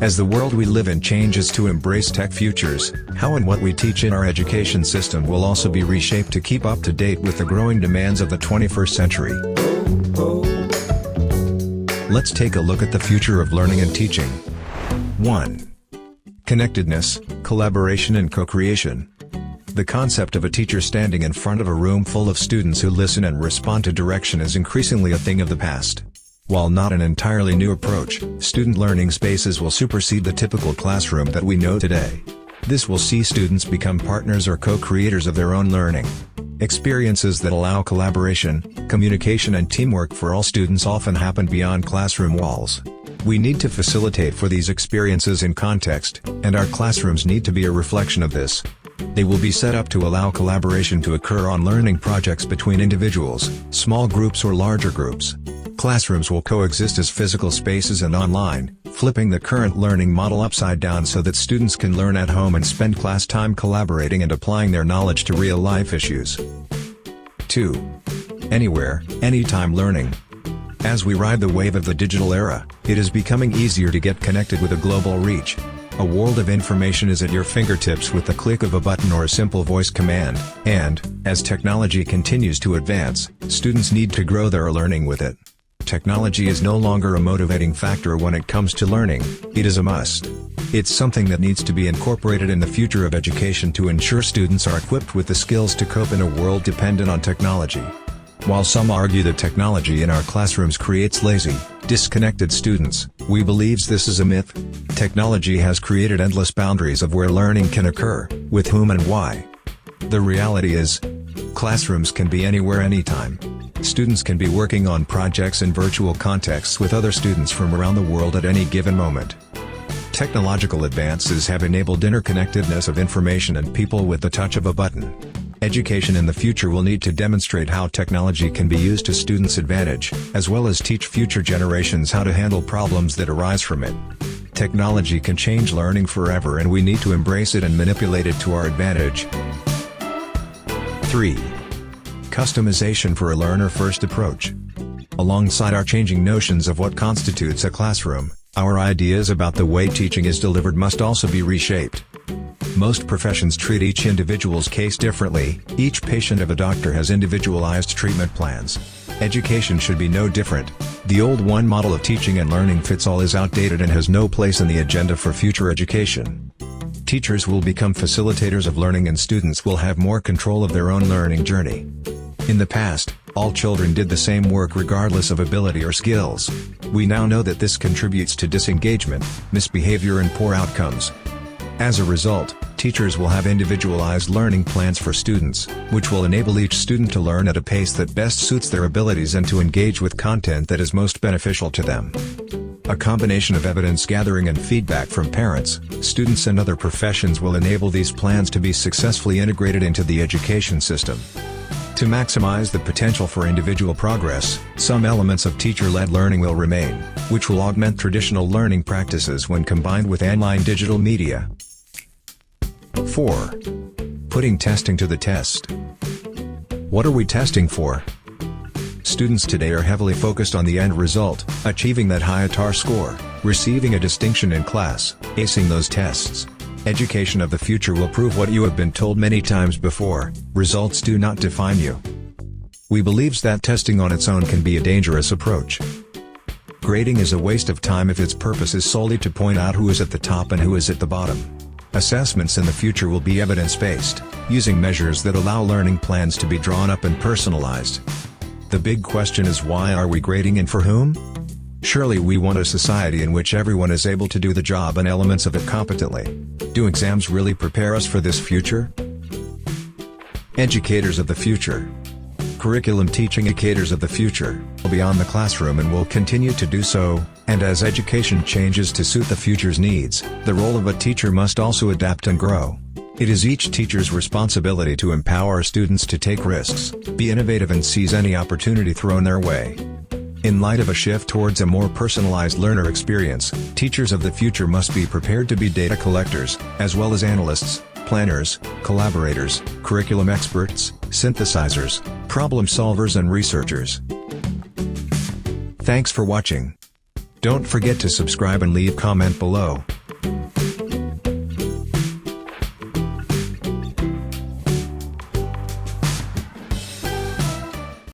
As the world we live in changes to embrace tech futures, how and what we teach in our education system will also be reshaped to keep up to date with the growing demands of the 21st century. Let's take a look at the future of learning and teaching. 1. Connectedness, collaboration and co-creation. The concept of a teacher standing in front of a room full of students who listen and respond to direction is increasingly a thing of the past. While not an entirely new approach, student learning spaces will supersede the typical classroom that we know today. This will see students become partners or co-creators of their own learning. Experiences that allow collaboration, communication and teamwork for all students often happen beyond classroom walls. We need to facilitate for these experiences in context, and our classrooms need to be a reflection of this. They will be set up to allow collaboration to occur on learning projects between individuals, small groups or larger groups. Classrooms will coexist as physical spaces and online, flipping the current learning model upside down so that students can learn at home and spend class time collaborating and applying their knowledge to real-life issues. 2. Anywhere, anytime learning. As we ride the wave of the digital era, it is becoming easier to get connected with a global reach. A world of information is at your fingertips with the click of a button or a simple voice command, and, as technology continues to advance, students need to grow their learning with it. Technology is no longer a motivating factor when it comes to learning, it is a must. It's something that needs to be incorporated in the future of education to ensure students are equipped with the skills to cope in a world dependent on technology. While some argue that technology in our classrooms creates lazy, disconnected students, we believe this is a myth. Technology has created endless boundaries of where learning can occur, with whom and why. The reality is, classrooms can be anywhere anytime. Students can be working on projects in virtual contexts with other students from around the world at any given moment. Technological advances have enabled interconnectedness of information and people with the touch of a button. Education in the future will need to demonstrate how technology can be used to students' advantage, as well as teach future generations how to handle problems that arise from it. Technology can change learning forever and we need to embrace it and manipulate it to our advantage. 3. Customization for a learner-first approach. Alongside our changing notions of what constitutes a classroom, our ideas about the way teaching is delivered must also be reshaped. Most professions treat each individual's case differently, each patient of a doctor has individualized treatment plans. Education should be no different. The old one model of teaching and learning fits all is outdated and has no place in the agenda for future education. Teachers will become facilitators of learning and students will have more control of their own learning journey. In the past, all children did the same work regardless of ability or skills. We now know that this contributes to disengagement, misbehavior and poor outcomes. As a result, teachers will have individualized learning plans for students, which will enable each student to learn at a pace that best suits their abilities and to engage with content that is most beneficial to them. A combination of evidence gathering and feedback from parents, students and other professions will enable these plans to be successfully integrated into the education system. To maximize the potential for individual progress, some elements of teacher-led learning will remain, which will augment traditional learning practices when combined with online digital media. 4. Putting testing to the test. What are we testing for? Students today are heavily focused on the end result, achieving that high ATAR score, receiving a distinction in class, acing those tests. Education of the future will prove what you have been told many times before: results do not define you. We believe that testing on its own can be a dangerous approach. Grading is a waste of time if its purpose is solely to point out who is at the top and who is at the bottom. Assessments in the future will be evidence-based, using measures that allow learning plans to be drawn up and personalized. The big question is, why are we grading and for whom? Surely we want a society in which everyone is able to do the job and elements of it competently. Do exams really prepare us for this future? Educators of the future. Curriculum teaching educators of the future, beyond the classroom and will continue to do so, and as education changes to suit the future's needs, the role of a teacher must also adapt and grow. It is each teacher's responsibility to empower students to take risks, be innovative and seize any opportunity thrown their way. In light of a shift towards a more personalized learner experience, teachers of the future must be prepared to be data collectors, as well as analysts, planners, collaborators, curriculum experts, synthesizers, problem solvers and researchers. Thanks for watching. Don't forget to subscribe and leave comment below.